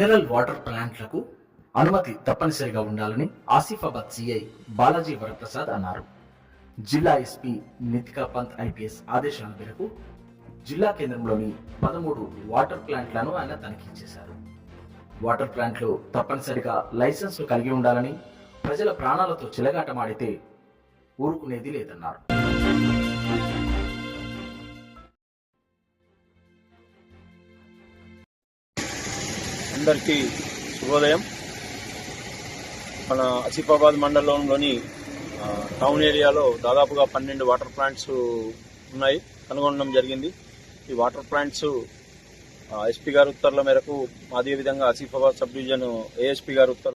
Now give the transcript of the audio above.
Mineral water ప్లాంట్లకు అనుమతి తప్పనిసరిగా ఉండాలని ఆసిఫాబాద్ సిఐ బాలాజీ వరప్రసాద్ అన్నారు. జిల్లా ఎస్పీ నితికా పంత్ ఐపీఎస్ ఆదేశాల మేరకు జిల్లా కేంద్రంలోని 13 వాటర్ ప్లాంట్లను ఆయన తనిఖీ చేశారు. వాటర్ ప్లాంట్లు తప్పనిసరిగా లైసెన్సులు కలిగి ఉండాలని, ప్రజల ప్రాణాలతో చిలగాటమాడితే ఊరుకునేది లేదన్నారు. అందరికీ శుభోదయం. మన ఆసిఫాబాద్ మండలంలోని టౌన్ ఏరియాలో దాదాపుగా 12 వాటర్ ప్లాంట్స్ ఉన్నాయి, కనుగొనడం జరిగింది. ఈ వాటర్ ప్లాంట్స్ ఎస్పీ గారి ఉత్తర్వుల మేరకు, అదేవిధంగా ఆసిఫాబాద్ సబ్ డివిజన్ ఏఎస్పీ గారి ఉత్తర్వుల